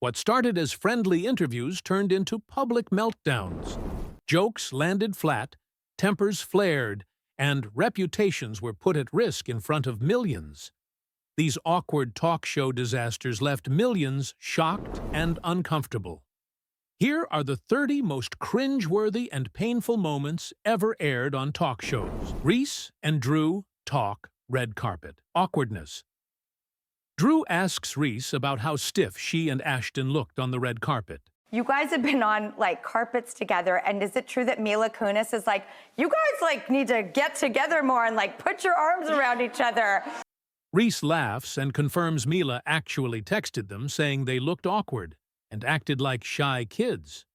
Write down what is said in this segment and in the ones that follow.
What started as friendly interviews turned into public meltdowns. Jokes landed flat, tempers flared, and reputations were put at risk in front of millions. These awkward talk show disasters left millions shocked and uncomfortable. Here are the 30 most cringe-worthy and painful moments ever aired on talk shows. Reese and Drew talk red carpet. Awkwardness. Drew asks Reese about how stiff she and Ashton looked on the red carpet. You guys have been on, carpets together, and is it true that Mila Kunis is you guys, need to get together more and, put your arms around each other? Reese laughs and confirms Mila actually texted them saying they looked awkward and acted like shy kids.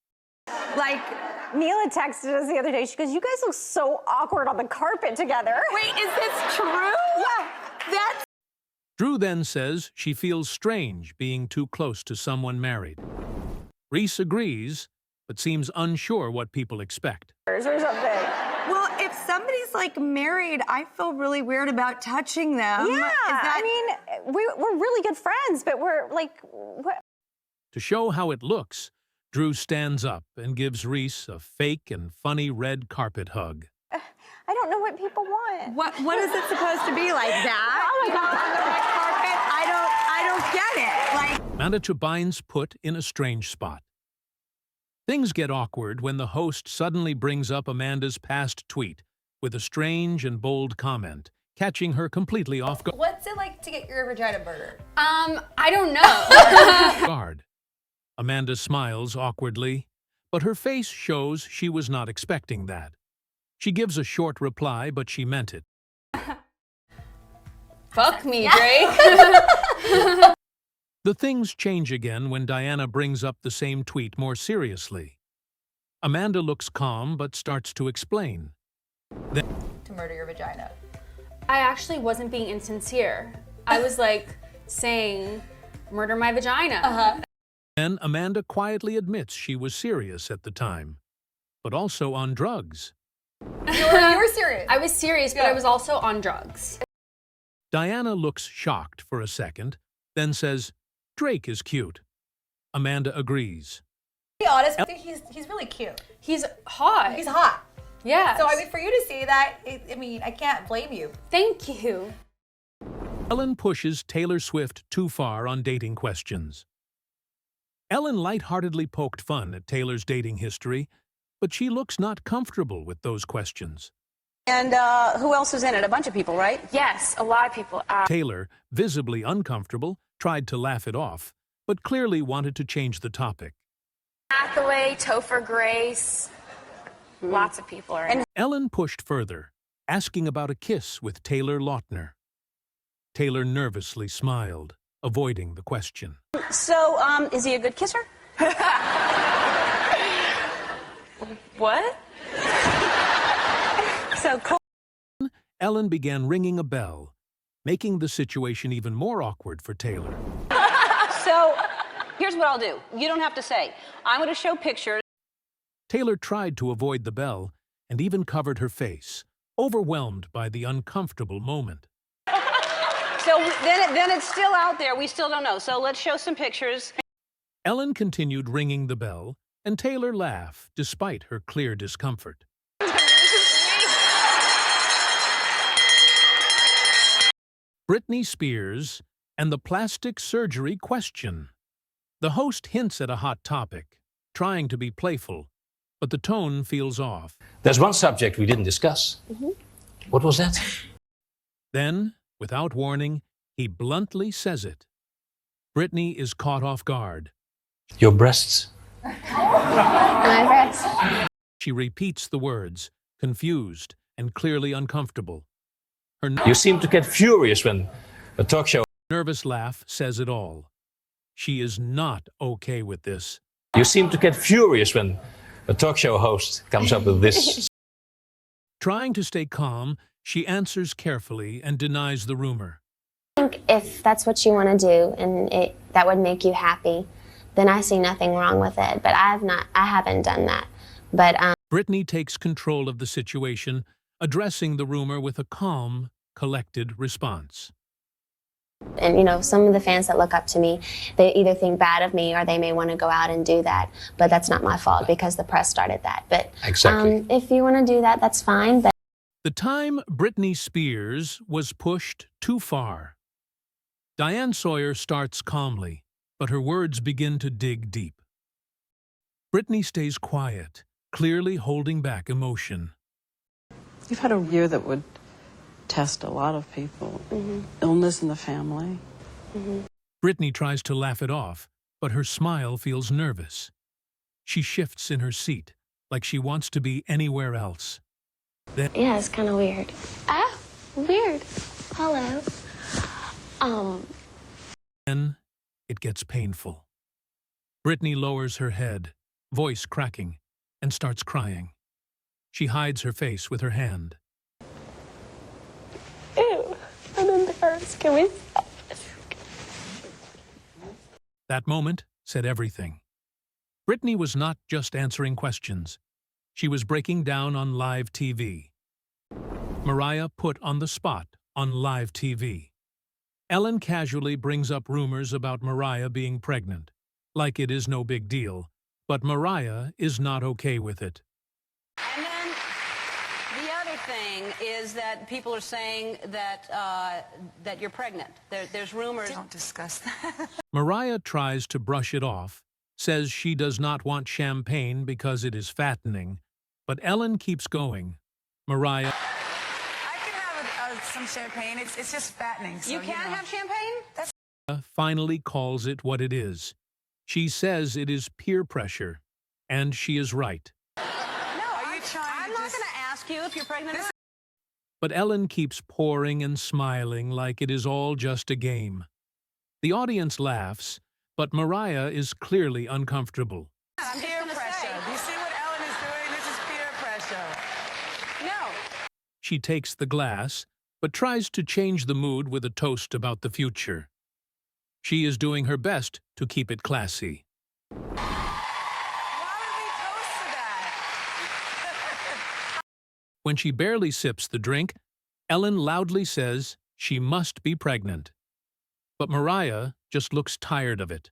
Mila texted us the other day. She goes, "You guys look so awkward on the carpet together." Wait, is this true? Yeah. That's... Drew then says she feels strange being too close to someone married. Reese agrees, but seems unsure what people expect. Or something. Well, if somebody's, married, I feel really weird about touching them. Yeah, we're really good friends, but we're, what? To show how it looks, Drew stands up and gives Reese a fake and funny red carpet hug. I don't know what people want. What is it supposed to be like that? Oh, my God. On the red carpet? I don't get it. Amanda to Bynes put in a strange spot. Things get awkward when the host suddenly brings up Amanda's past tweet with a strange and bold comment, catching her completely off What's it like to get your vagina murdered? I don't know. guard. Amanda smiles awkwardly, but her face shows she was not expecting that. She gives a short reply, but she meant it. Fuck me, Drake. The things change again when Diana brings up the same tweet more seriously. Amanda looks calm but starts to explain. Then, to murder your vagina. I actually wasn't being insincere. I was saying, murder my vagina. then Amanda quietly admits she was serious at the time, but also on drugs. You were serious. I was serious, but I was also on drugs. Diana looks shocked for a second, then says, "Drake is cute." Amanda agrees. To be honest, I think he's really cute. He's hot. He's hot. Yeah. So, for you to say that, I can't blame you. Thank you. Ellen pushes Taylor Swift too far on dating questions. Ellen lightheartedly poked fun at Taylor's dating history, but she looks not comfortable with those questions. And who else was in it? A bunch of people, right? Yes, a lot of people. Taylor, visibly uncomfortable, tried to laugh it off, but clearly wanted to change the topic. Hathaway, Topher Grace, lots of people are in it. Ellen pushed further, asking about a kiss with Taylor Lautner. Taylor nervously smiled, avoiding the question. So, is he a good kisser? What? So cool. Ellen began ringing a bell, making the situation even more awkward for Taylor. So, here's what I'll do. You don't have to say. I'm going to show pictures. Taylor tried to avoid the bell and even covered her face, overwhelmed by the uncomfortable moment. So then it's still out there. We still don't know. So let's show some pictures. Ellen continued ringing the bell, and Taylor laughed despite her clear discomfort. Britney Spears and the plastic surgery question. The host hints at a hot topic, trying to be playful, but the tone feels off. There's one subject we didn't discuss. What was that? Then, without warning, he bluntly says it. Britney is caught off guard. Your breasts. My breasts. She repeats the words, confused and clearly uncomfortable. Her You seem to get furious when a talk show... nervous laugh says it all. She is not okay with this. You seem to get furious when a talk show host comes up with this. Trying to stay calm, she answers carefully and denies the rumor. I think if that's what you want to do and that would make you happy, then I see nothing wrong with it. But I haven't done that. But Britney takes control of the situation, addressing the rumor with a calm, collected response. And, you know, some of the fans that look up to me, they either think bad of me or they may want to go out and do that. But that's not my fault because the press started that. But Exactly. if you want to do that, that's fine. But The time Britney Spears was pushed too far. Diane Sawyer starts calmly, but her words begin to dig deep. Britney stays quiet, clearly holding back emotion. You've had a year that would test a lot of people. Illness in the family. Britney tries to laugh it off, but her smile feels nervous. She shifts in her seat, like she wants to be anywhere else. Then, yeah, it's kind of weird. Ah, weird. Hello. Then it gets painful. Britney lowers her head, voice cracking, and starts crying. She hides her face with her hand. Ew, I'm embarrassed. Can we stop? That moment said everything. Britney was not just answering questions. She was breaking down on live TV. Mariah put on the spot on live TV. Ellen casually brings up rumors about Mariah being pregnant, like it is no big deal, but Mariah is not okay with it. And then the other thing is that people are saying that that you're pregnant. There's rumors. Don't discuss that. Mariah tries to brush it off, says she does not want champagne because it is fattening, but Ellen keeps going. Mariah I can have some champagne. It's just fattening. So, You can't have champagne? finally calls it what it is. She says it is peer pressure, and she is right. No, Are you trying I'm to not just- going to ask you if you're pregnant or not. But Ellen keeps pouring and smiling like it is all just a game. The audience laughs, but Mariah is clearly uncomfortable. I'm just Peer gonna pressure. say. Do you see what Ellen is doing? This is peer pressure. No. She takes the glass, but tries to change the mood with a toast about the future. She is doing her best to keep it classy. Why would we toast to that? When she barely sips the drink, Ellen loudly says she must be pregnant. But Mariah just looks tired of it.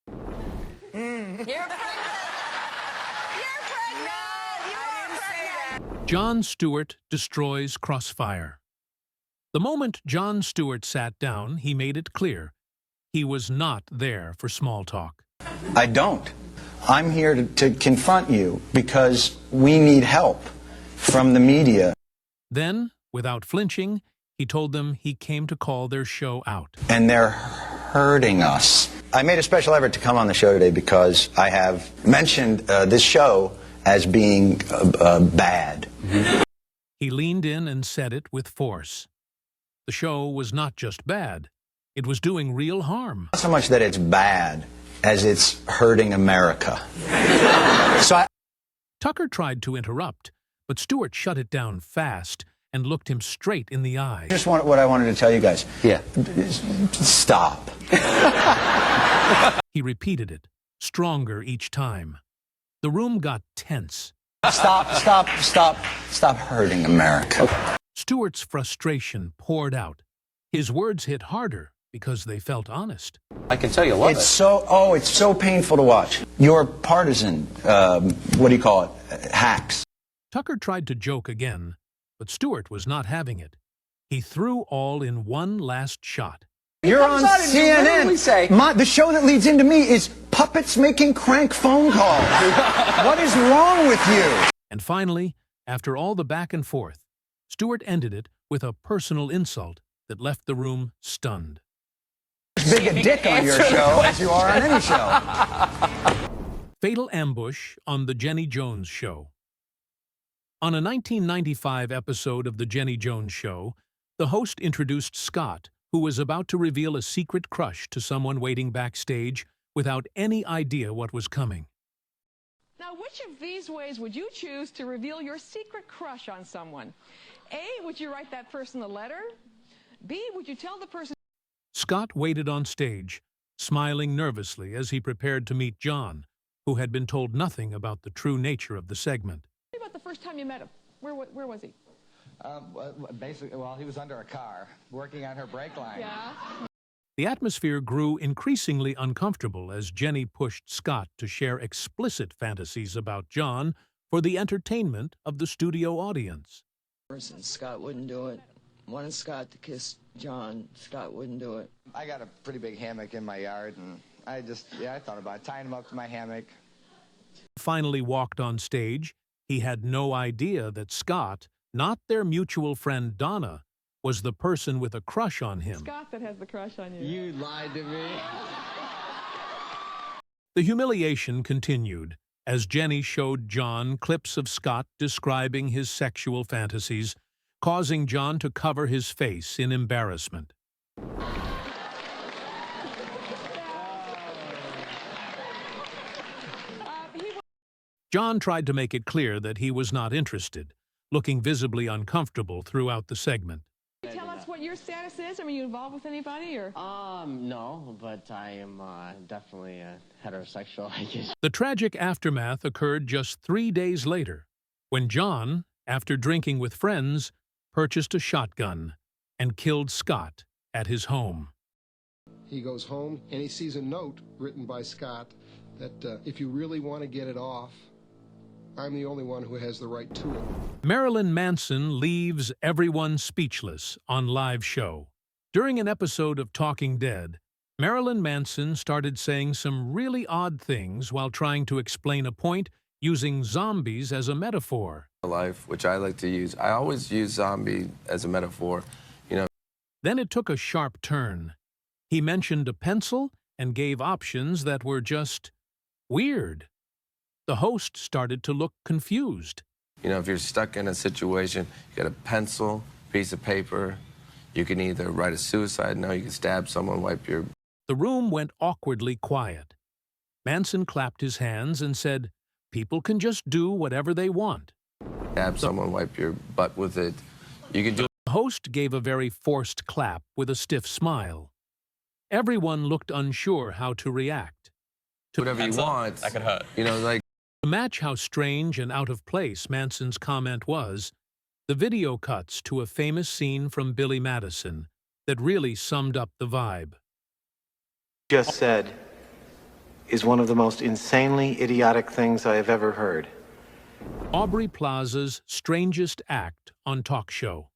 You're pregnant. You're pregnant. You are pregnant. Jon Stewart destroys Crossfire. The moment Jon Stewart sat down, he made it clear he was not there for small talk. I don't. I'm here to confront you because we need help from the media. Then, without flinching, he told them he came to call their show out. And they're hurting us. I made a special effort to come on the show today because I have mentioned this show as being bad. He leaned in and said it with force. The show was not just bad. It was doing real harm. Not so much that it's bad as it's hurting America. Tucker tried to interrupt, but Stewart shut it down fast and looked him straight in the eye. Just what I wanted to tell you guys. Yeah. Stop. He repeated it, stronger each time. The room got tense. Stop hurting America. Stewart's frustration poured out. His words hit harder because they felt honest. I can tell you love It's so painful to watch. Your partisan, what do you call it, hacks. Tucker tried to joke again, but Stewart was not having it. He threw all in one last shot. You're on CNN. The show that leads into me is puppets making crank phone calls. What is wrong with you? And finally, after all the back and forth, Stewart ended it with a personal insult that left the room stunned. As big a dick on your show as you are on any show. Fatal ambush on The Jenny Jones Show. On a 1995 episode of The Jenny Jones Show, the host introduced Scott, who was about to reveal a secret crush to someone waiting backstage without any idea what was coming. Now, which of these ways would you choose to reveal your secret crush on someone? A, would you write that person a letter? B, would you tell the person... Scott waited on stage, smiling nervously as he prepared to meet John, who had been told nothing about the true nature of the segment. What about the first time you met him? Where was he? Basically, well, he was under a car, working on her brake line. Yeah. The atmosphere grew increasingly uncomfortable as Jenny pushed Scott to share explicit fantasies about John for the entertainment of the studio audience. Scott wouldn't do it. Wanted Scott to kiss John. Scott wouldn't do it. I got a pretty big hammock in my yard, and I thought about tying him up to my hammock. Finally walked on stage, he had no idea that Scott, not their mutual friend Donna, was the person with a crush on him. Scott that has the crush on you. You lied to me. The humiliation continued as Jenny showed John clips of Scott describing his sexual fantasies, causing John to cover his face in embarrassment. John tried to make it clear that he was not interested, looking visibly uncomfortable throughout the segment. Can you tell us what your status is? Are you involved with anybody, or? No, but I am definitely heterosexual, I guess. The tragic aftermath occurred just 3 days later, when John, after drinking with friends, purchased a shotgun and killed Scott at his home. He goes home and he sees a note written by Scott that if you really want to get it off, I'm the only one who has the right to it. Marilyn Manson leaves everyone speechless on live show. During an episode of Talking Dead, Marilyn Manson started saying some really odd things while trying to explain a point using zombies as a metaphor. Life, which I like to use. I always use zombie as a metaphor, you know. Then it took a sharp turn. He mentioned a pencil and gave options that were just weird. The host started to look confused. You know, if you're stuck in a situation, you got a pencil, piece of paper, you can either write a suicide note, you can stab someone, wipe your... The room went awkwardly quiet. Manson clapped his hands and said, "People can just do whatever they want." Stab someone, wipe your butt with it. You can do... The host gave a very forced clap with a stiff smile. Everyone looked unsure how to react. Whatever you want. That could hurt. You know, like... To match how strange and out of place Manson's comment was, the video cuts to a famous scene from Billy Madison that really summed up the vibe. Just said is one of the most insanely idiotic things I have ever heard. Aubrey Plaza's strangest act on talk show.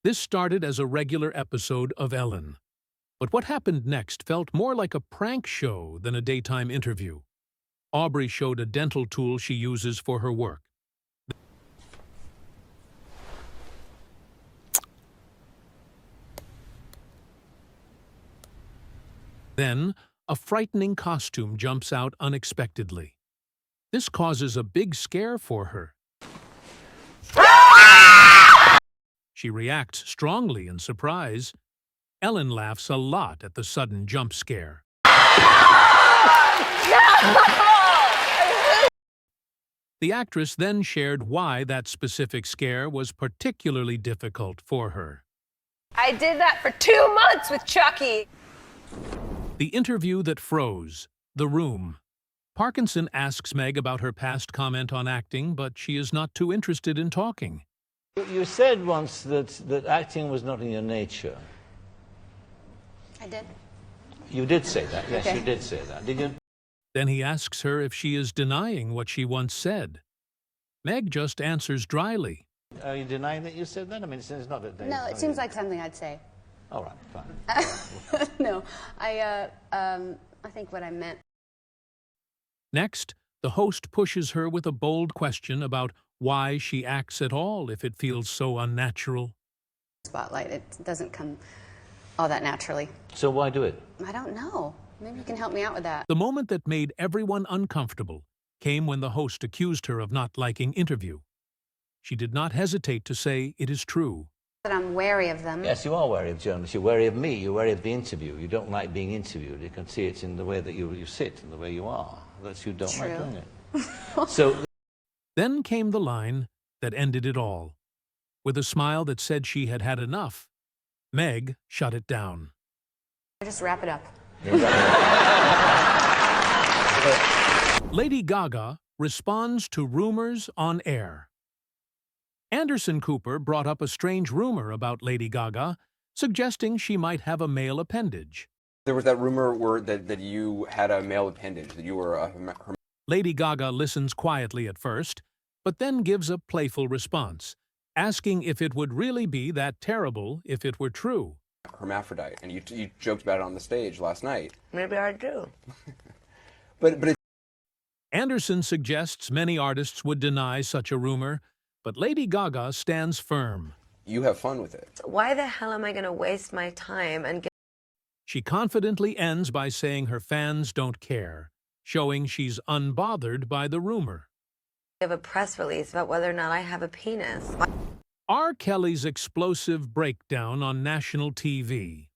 This started as a regular episode of Ellen. But what happened next felt more like a prank show than a daytime interview. Aubrey showed a dental tool she uses for her work. Then, a frightening costume jumps out unexpectedly. This causes a big scare for her. She reacts strongly in surprise. Ellen laughs a lot at the sudden jump scare. The actress then shared why that specific scare was particularly difficult for her. I did that for 2 months with Chucky. The interview that froze, The Room. Parkinson asks Meg about her past comment on acting, but she is not too interested in talking. You said once that acting was not in your nature. I did. You did say that, yes, Okay. you did say that. Did you? Then he asks her if she is denying what she once said. Meg just answers dryly. Are you denying that you said that? I mean, it's not that they... No, it seems like something I'd say. All right, fine. No, I think what I meant. Next, the host pushes her with a bold question about why she acts at all if it feels so unnatural. Spotlight, it doesn't come all that naturally. So why do it? I don't know. Maybe you can help me out with that. The moment that made everyone uncomfortable came when the host accused her of not liking interview. She did not hesitate to say it is true. But I'm wary of them. Yes, you are wary of journalists. You're wary of me. You're wary of the interview. You don't like being interviewed. You can see it in the way that you sit and the way you are. That you don't like doing it. So Then came the line that ended it all. With a smile that said she had had enough, Meg shut it down. Just wrap it up. Lady Gaga responds to rumors on air. Anderson Cooper brought up a strange rumor about Lady Gaga, suggesting she might have a male appendage. There was that rumor that you had a male appendage, that you were a Lady Gaga listens quietly at first, but then gives a playful response, asking if it would really be that terrible if it were true. hermaphrodite, and you joked about it on the stage last night. Maybe I do. But it's... Anderson suggests many artists would deny such a rumor, but Lady Gaga stands firm. You have fun with it. Why the hell am I going to waste my time and get... She confidently ends by saying her fans don't care, showing she's unbothered by the rumor. Give a press release about whether or not I have a penis. R. Kelly's explosive breakdown on national TV.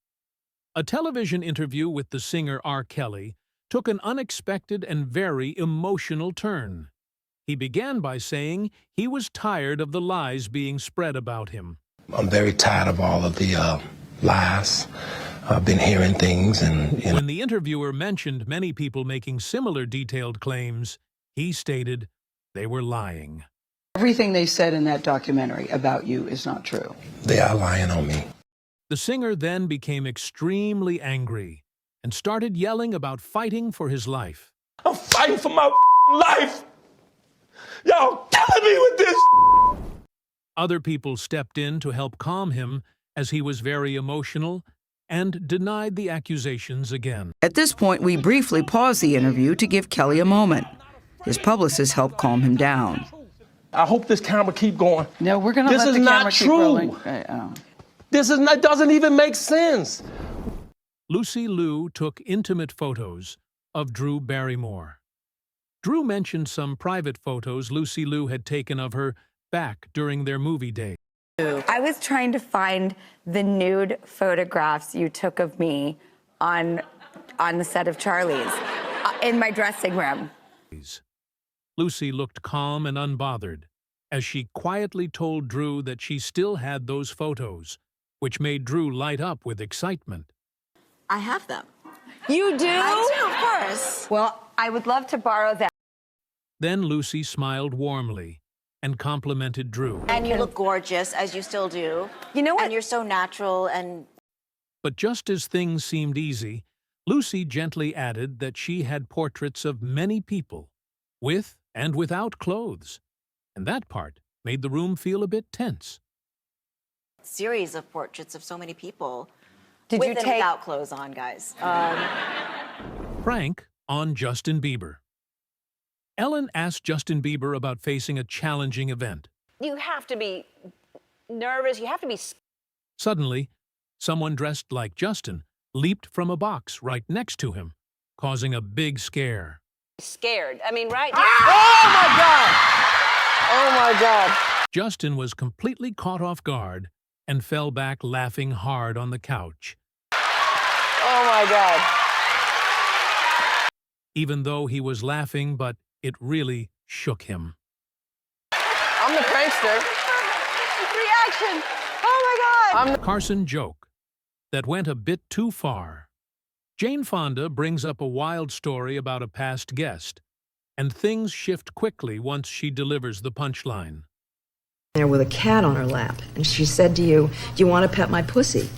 A television interview with the singer R. Kelly took an unexpected and very emotional turn. He began by saying he was tired of the lies being spread about him. I'm very tired of all of the lies. I've been hearing things and... When the interviewer mentioned many people making similar detailed claims, he stated they were lying. Everything they said in that documentary about you is not true. They are lying on me. The singer then became extremely angry and started yelling about fighting for his life. I'm fighting for my life! Y'all killing me with this! Other people stepped in to help calm him as he was very emotional and denied the accusations again. At this point, we briefly paused the interview to give Kelly a moment. His publicist helped calm him down. I hope this camera keep going. No, we're going to let the camera keep rolling. This is not, doesn't even make sense. Lucy Liu took intimate photos of Drew Barrymore. Drew mentioned some private photos Lucy Liu had taken of her back during their movie day. I was trying to find the nude photographs you took of me on the set of Charlie's in my dressing room. Lucy looked calm and unbothered as she quietly told Drew that she still had those photos, which made Drew light up with excitement. I have them. You do? I do, of course. Well, I would love to borrow them. Then Lucy smiled warmly and complimented Drew. And you look gorgeous, as you still do. You know what? And you're so natural and... But just as things seemed easy, Lucy gently added that she had portraits of many people, with and without clothes, and that part made the room feel a bit tense. Series of portraits of so many people. Did you take... without clothes on, guys. Prank on Justin Bieber. Ellen asked Justin Bieber about facing a challenging event. You have to be nervous. You have to be... Suddenly, someone dressed like Justin leaped from a box right next to him, causing a big scare. Scared. I mean, right? Oh, my God! Oh, my God. Justin was completely caught off guard and fell back laughing hard on the couch. Oh, my God. Even though he was laughing, but it really shook him. I'm the prankster. Reaction. Oh, my God. Carson joke that went a bit too far. Jane Fonda brings up a wild story about a past guest, and things shift quickly once she delivers the punchline. There with a cat on her lap, and she said to you, "Do you want to pet my pussy?"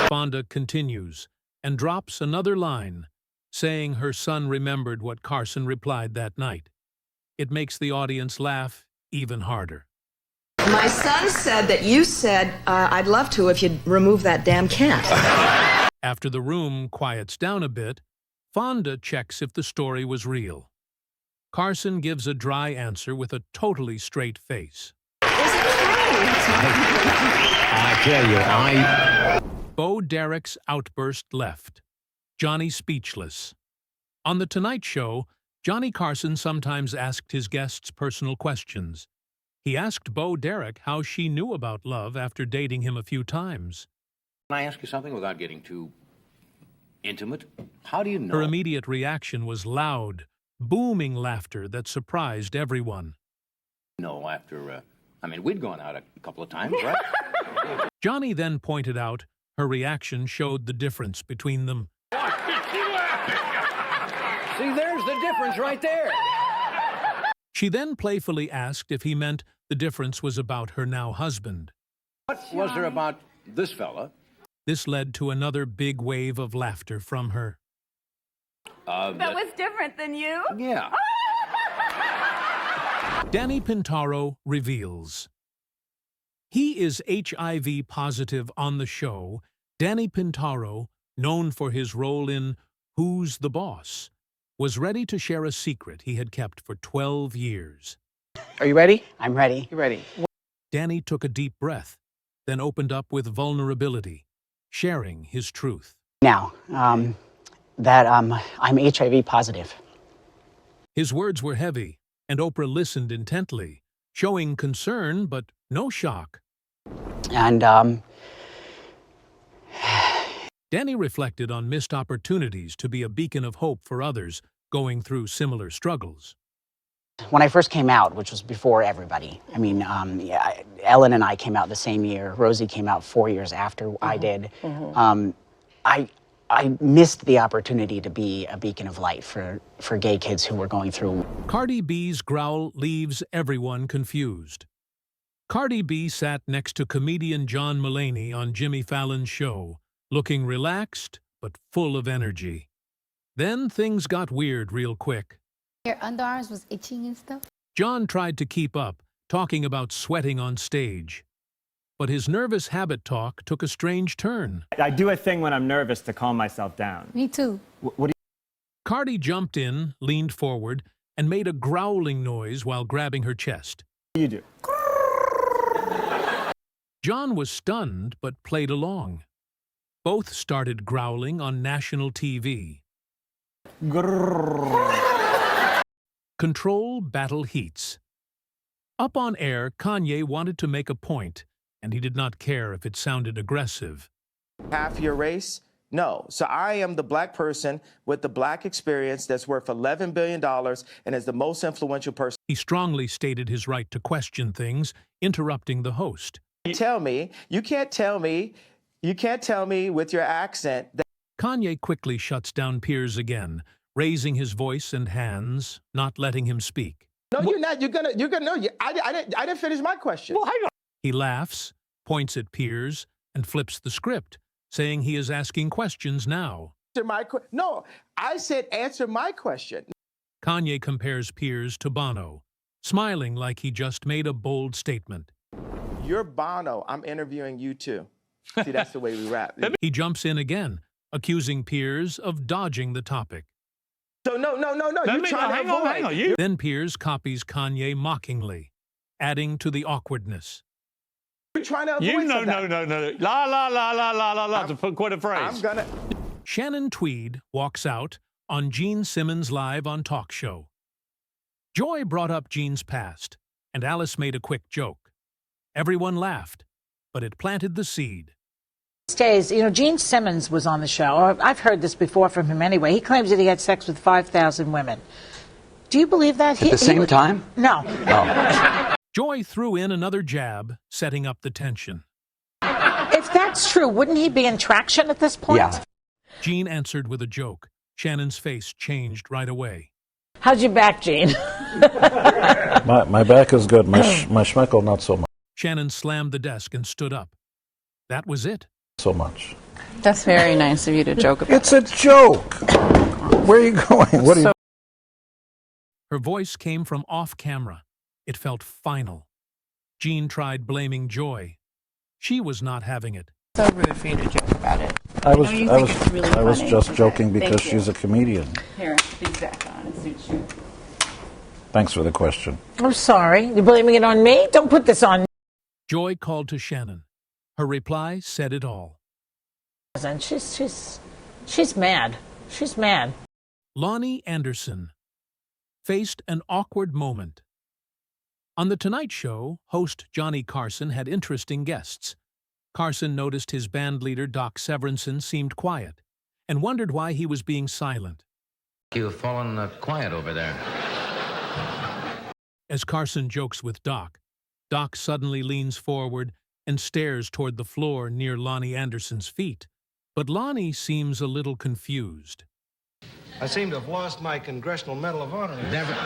Fonda continues and drops another line, saying her son remembered what Carson replied that night. It makes the audience laugh even harder. My son said that you said, "I'd love to if you'd remove that damn cat." After the room quiets down a bit, Fonda checks if the story was real. Carson gives a dry answer with a totally straight face. I tell you, Bo Derek's outburst left, Johnny speechless. On The Tonight Show, Johnny Carson sometimes asked his guests personal questions. He asked Bo Derek how she knew about love after dating him a few times. Can I ask you something without getting too intimate? How do you know? Her immediate reaction was loud, booming laughter that surprised everyone. No, after, we'd gone out a couple of times, right? Johnny then pointed out her reaction showed the difference between them. See, there's the difference right there. She then playfully asked if he meant the difference was about her now husband. What was there about this fella? This led to another big wave of laughter from her. That was different than you? Yeah. Danny Pintauro reveals. He is HIV positive on the show. Danny Pintauro, known for his role in Who's the Boss, was ready to share a secret he had kept for 12 years. Are you ready? I'm ready. You ready? Danny took a deep breath, then opened up with vulnerability, sharing his truth. Now, I'm HIV positive. His words were heavy, and Oprah listened intently, showing concern but no shock. And, Danny reflected on missed opportunities to be a beacon of hope for others going through similar struggles. When I first came out, which was before everybody, I mean, Ellen and I came out the same year. Rosie came out 4 years after I did. I missed the opportunity to be a beacon of light for gay kids who were going through. Cardi B's growl leaves everyone confused. Cardi B sat next to comedian John Mulaney on Jimmy Fallon's show, looking relaxed but full of energy. Then things got weird real quick. Your underarms was itching and stuff? John tried to keep up, talking about sweating on stage. But his nervous habit talk took a strange turn. I do a thing when I'm nervous to calm myself down. Me too. What do Cardi jumped in, leaned forward, and made a growling noise while grabbing her chest. you do? John was stunned but played along. Both started growling on national TV. Control battle heats. Up on air, Kanye wanted to make a point, and he did not care if it sounded aggressive. Half your race? No. So I am the black person with the black experience that's worth $11 billion and is the most influential person. He strongly stated his right to question things, interrupting the host. You can't tell me with your accent that Kanye quickly shuts down Piers again, raising his voice and hands, not letting him speak. No, you're not. You're gonna. No, I didn't finish my question. Well, hang on. He laughs, points at Piers, and flips the script, saying he is asking questions now. No, I said answer my question. Kanye compares Piers to Bono, smiling like he just made a bold statement. You're Bono. I'm interviewing you too. See, that's the way we rap. He jumps in again, accusing Piers of dodging the topic. So no. You're trying to avoid. Then Piers copies Kanye mockingly, adding to the awkwardness. You're trying to avoid No. La, to put quite a phrase. I'm gonna. Shannon Tweed walks out on Gene Simmons Live on Talk Show. Joy brought up Gene's past, and Alice made a quick joke. Everyone laughed, but it planted the seed. Days, Gene Simmons was on the show. I've heard this before from him anyway. He claims that he had sex with 5,000 women. Do you believe that? At the same time? No. Oh. Joy threw in another jab, setting up the tension. If that's true, wouldn't he be in traction at this point? Yeah. Gene answered with a joke. Shannon's face changed right away. How's your back, Gene? my back is good. My schmeckle, not so much. Shannon slammed the desk and stood up. That was it. So much. That's very nice of you to joke about. It's a joke. Where are you going? What are you? Her voice came from off camera. It felt final. Gene tried blaming Joy. She was not having it. So rude for you to joke about it. I was just joking because she's a comedian. Here, these back on. It suits you. Thanks for the question. I'm sorry. You're blaming it on me? Don't put this on me. Joy called to Shannon. Her reply said it all. She's mad. She's mad. Lonnie Anderson faced an awkward moment. On The Tonight Show, host Johnny Carson had interesting guests. Carson noticed his band leader, Doc Severinsen, seemed quiet and wondered why he was being silent. You've fallen quiet over there. As Carson jokes with Doc, Doc suddenly leans forward and stares toward the floor near Lonnie Anderson's feet. But Lonnie seems a little confused. I seem to have lost my Congressional Medal of Honor. Never.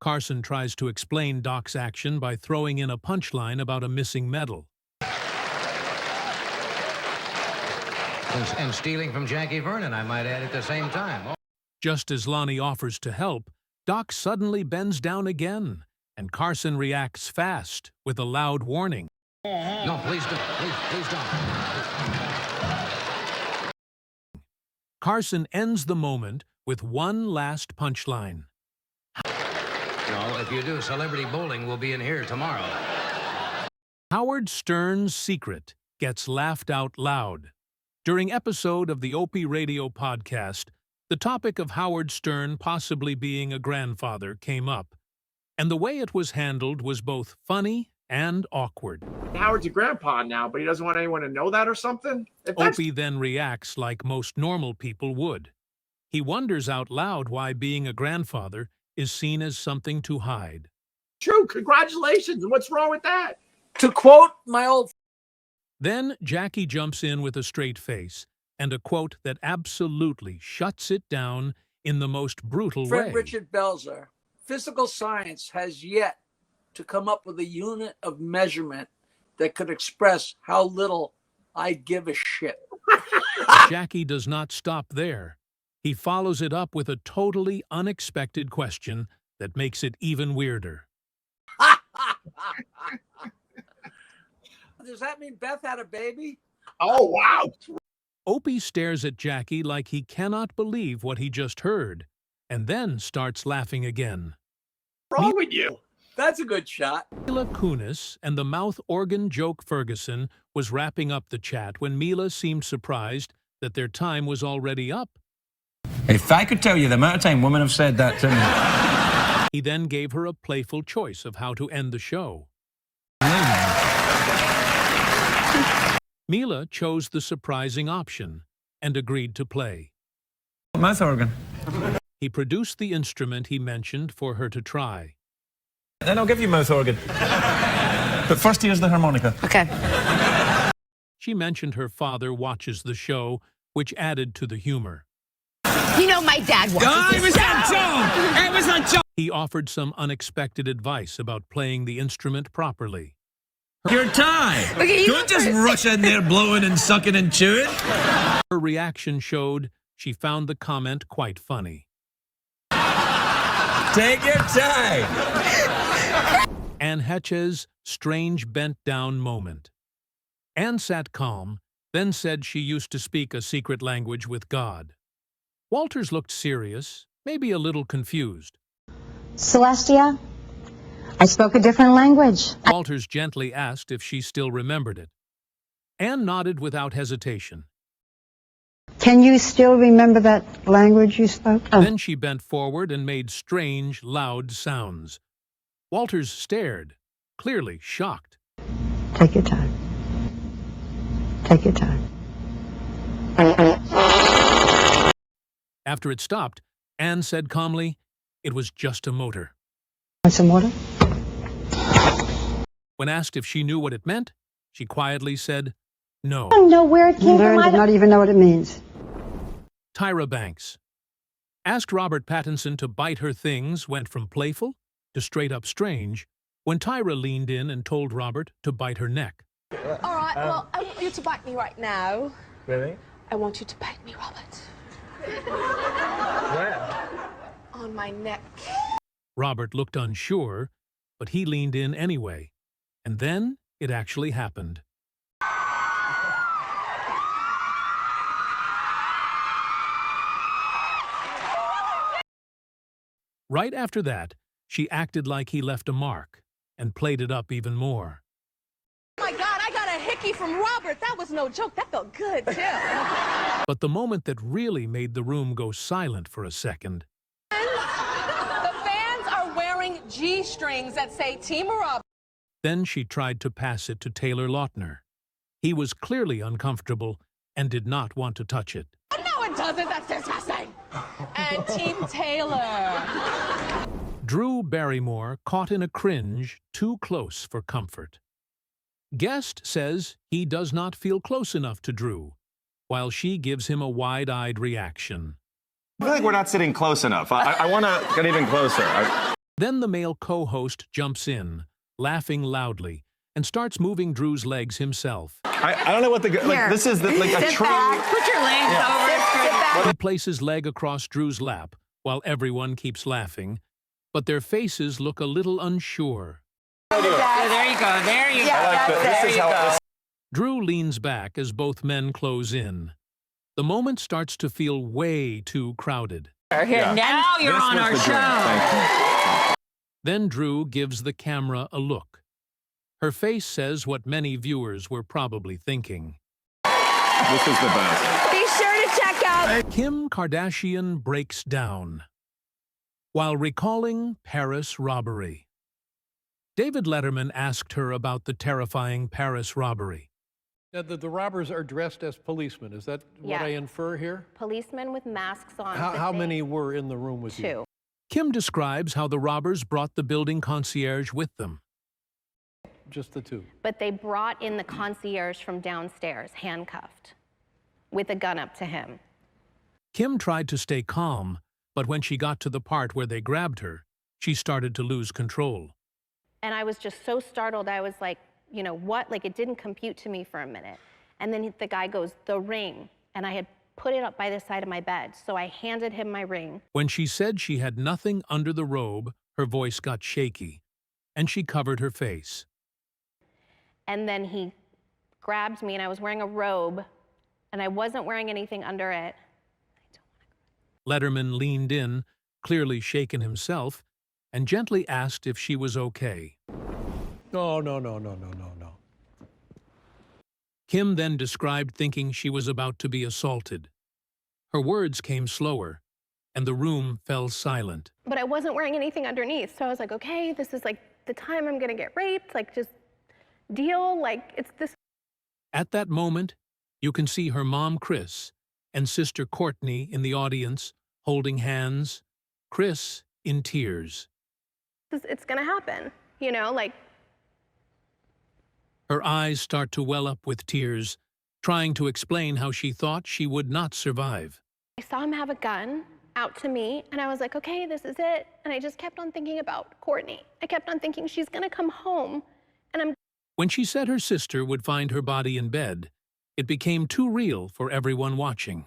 Carson tries to explain Doc's action by throwing in a punchline about a missing medal. And stealing from Jackie Vernon, I might add, at the same time. Just as Lonnie offers to help, Doc suddenly bends down again, and Carson reacts fast with a loud warning. No, please don't. Please don't. Carson ends the moment with one last punchline. No, if you do, celebrity bowling will be in here tomorrow. Howard Stern's secret gets laughed out loud. During episode of the Opie Radio podcast, the topic of Howard Stern possibly being a grandfather came up, and the way it was handled was both funny and awkward. Howard's a grandpa now, but he doesn't want anyone to know that or something? Opie then reacts like most normal people would. He wonders out loud why being a grandfather is seen as something to hide. True, congratulations. What's wrong with that? To quote my old... Then Jackie jumps in with a straight face and a quote that absolutely shuts it down in the most brutal friend way. Richard Belzer, physical science has yet to come up with a unit of measurement that could express how little I give a shit. Jackie does not stop there. He follows it up with a totally unexpected question that makes it even weirder. Does that mean Beth had a baby? Oh, wow. Opie stares at Jackie like he cannot believe what he just heard, and then starts laughing again. What's wrong with you? That's a good shot. Mila Kunis and the mouth organ joke Ferguson was wrapping up the chat when Mila seemed surprised that their time was already up. If I could tell you the amount of time women have said that to me. He then gave her a playful choice of how to end the show. Mila chose the surprising option and agreed to play. Mouth organ. He produced the instrument he mentioned for her to try. Then I'll give you mouth organ. But first here's the harmonica. Okay. She mentioned her father watches the show, which added to the humor. You know my dad watches it was a joke! It was a joke! He offered some unexpected advice about playing the instrument properly. Your tie! Don't just rush in there blowing and sucking and chewing. Her reaction showed she found the comment quite funny. Take your time! And Heche's strange bent-down moment. Anne sat calm, then said she used to speak a secret language with God. Walters looked serious, maybe a little confused. Celestia, I spoke a different language. Walters gently asked if she still remembered it. Anne nodded without hesitation. Can you still remember that language you spoke? Oh. Then she bent forward and made strange, loud sounds. Walters stared, clearly shocked. Take your time. Take your time. After it stopped, Anne said calmly, it was just a motor. Want some water? When asked if she knew what it meant, she quietly said, no. I don't know where it came from. I do not even know what it means. Tyra Banks. Asked Robert Pattinson to bite her things went from playful to straight up strange when Tyra leaned in and told Robert to bite her neck. All right, well, I want you to bite me right now. Really? I want you to bite me, Robert. Where? On my neck. Robert looked unsure, but he leaned in anyway. And then it actually happened. Right after that, she acted like he left a mark and played it up even more. Oh my God, I got a hickey from Robert. That was no joke. That felt good, too. But the moment that really made the room go silent for a second. The fans are wearing G-strings that say Team Robert. Then she tried to pass it to Taylor Lautner. He was clearly uncomfortable and did not want to touch it. No, it doesn't. That's disgusting. And Team Taylor. Drew Barrymore caught in a cringe too close for comfort. Guest says he does not feel close enough to Drew, while she gives him a wide-eyed reaction. I feel like we're not sitting close enough. I want to get even closer. Then the male co-host jumps in, laughing loudly, and starts moving Drew's legs himself. I don't know what this is like a true... Put your legs over it. He places leg across Drew's lap, while everyone keeps laughing, but their faces look a little unsure. There you go. There you go. This is how Drew leans back as both men close in. The moment starts to feel way too crowded. Here, now you're on our show. Then Drew gives the camera a look. Her face says what many viewers were probably thinking. This is the best. Be sure to check out Kim Kardashian breaks down while recalling Paris robbery. David Letterman asked her about the terrifying Paris robbery. Now, the robbers are dressed as policemen. Is that what I infer here? Policemen with masks on. How many were in the room with you? 2. Kim describes how the robbers brought the building concierge with them. Just the 2. But they brought in the concierge from downstairs, handcuffed, with a gun up to him. Kim tried to stay calm, but when she got to the part where they grabbed her, she started to lose control. And I was just so startled. I was like, you know, what? Like, it didn't compute to me for a minute. And then the guy goes, the ring. And I had put it up by the side of my bed. So I handed him my ring. When she said she had nothing under the robe, her voice got shaky, and she covered her face. And then he grabbed me, and I was wearing a robe, and I wasn't wearing anything under it. Letterman leaned in, clearly shaken himself, and gently asked if she was okay. No. Kim then described thinking she was about to be assaulted. Her words came slower, and the room fell silent. But I wasn't wearing anything underneath, so I was like, okay, this is like the time I'm gonna get raped, like just deal, like it's this. At that moment, you can see her mom, Chris, and sister Courtney in the audience, holding hands, Chris in tears. It's gonna happen, you know, like. Her eyes start to well up with tears, trying to explain how she thought she would not survive. I saw him have a gun out to me, and I was like, okay, this is it. And I just kept on thinking about Courtney. I kept on thinking she's gonna come home, and I'm. When she said her sister would find her body in bed, it became too real for everyone watching.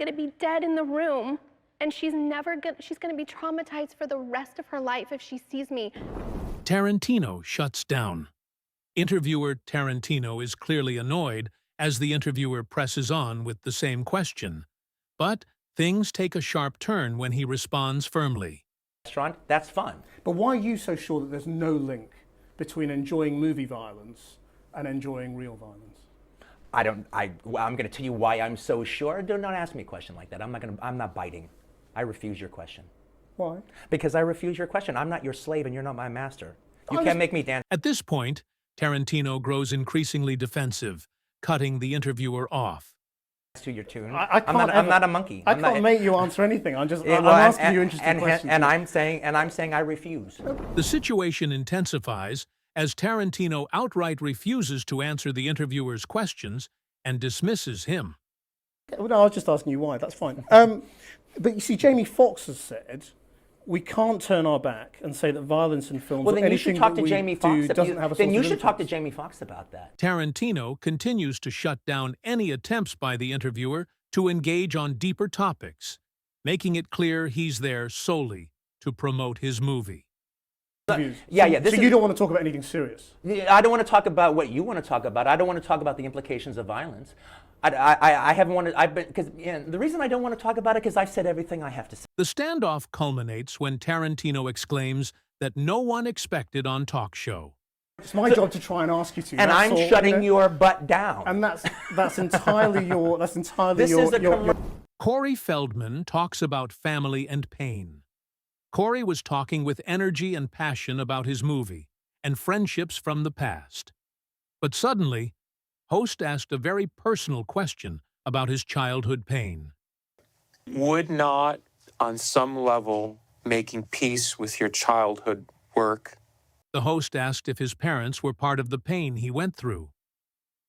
Gonna be dead in the room, and she's gonna be traumatized for the rest of her life if she sees me. Tarantino shuts down. Interviewer Tarantino is clearly annoyed as the interviewer presses on with the same question. But things take a sharp turn when he responds firmly. Restaurant, that's fun. But why are you so sure that there's no link between enjoying movie violence and enjoying real violence? I'm going to tell you why I'm so sure. Do not ask me a question like that. I'm not biting. I refuse your question. Why? Because I refuse your question. I'm not your slave and you're not my master. You can't make me dance. At this point, Tarantino grows increasingly defensive, cutting the interviewer off. To your tune. I'm not a monkey. I can't make you answer anything. I'm asking you interesting questions. And I'm saying I refuse. The situation intensifies as Tarantino outright refuses to answer the interviewer's questions and dismisses him. Well, no, I was just asking you why. That's fine. But you see, Jamie Foxx has said we can't turn our back and say that violence in films or anything that we do doesn't have a source of influence. Then you should talk to Jamie Foxx about that. Tarantino continues to shut down any attempts by the interviewer to engage on deeper topics, making it clear he's there solely to promote his movie. So you don't want to talk about anything serious? I don't want to talk about what you want to talk about. I don't want to talk about the implications of violence. I haven't wanted. The reason I don't want to talk about it because I've said everything I have to say. The standoff culminates when Tarantino exclaims that no one expected on talk show. It's my job to try and ask you to. And I'm shutting your butt down. And that's entirely your. That's entirely your. Corey Feldman talks about family and pain. Corey was talking with energy and passion about his movie and friendships from the past. But suddenly, host asked a very personal question about his childhood pain. Would not, on some level, making peace with your childhood work? The host asked if his parents were part of the pain he went through.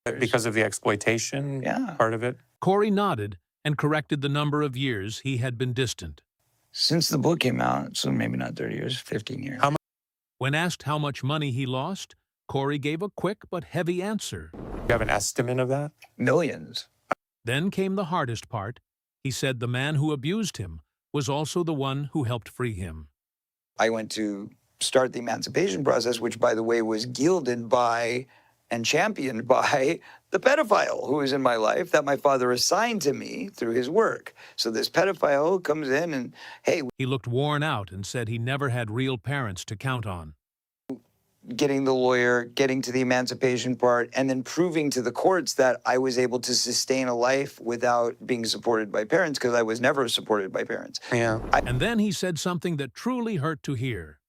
Because of the exploitation part of it? Corey nodded and corrected the number of years he had been distant. Since the book came out, so maybe not 30 years, 15 years. When asked how much money he lost, Corey gave a quick but heavy answer. You have an estimate of that? Millions. Then came the hardest part. He said the man who abused him was also the one who helped free him. I went to start the emancipation process, which, by the way, was gilded by and championed by the pedophile who was in my life that my father assigned to me through his work. So this pedophile comes in and, hey. He looked worn out and said he never had real parents to count on. Getting the lawyer, getting to the emancipation part, and then proving to the courts that I was able to sustain a life without being supported by parents, because I was never supported by parents. Yeah. And then he said something that truly hurt to hear.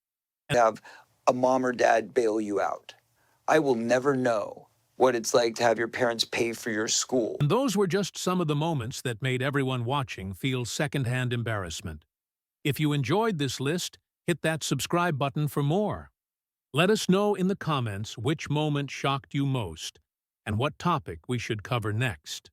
Have a mom or dad bail you out. I will never know what it's like to have your parents pay for your school. And those were just some of the moments that made everyone watching feel secondhand embarrassment. If you enjoyed this list, hit that subscribe button for more. Let us know in the comments which moment shocked you most and what topic we should cover next.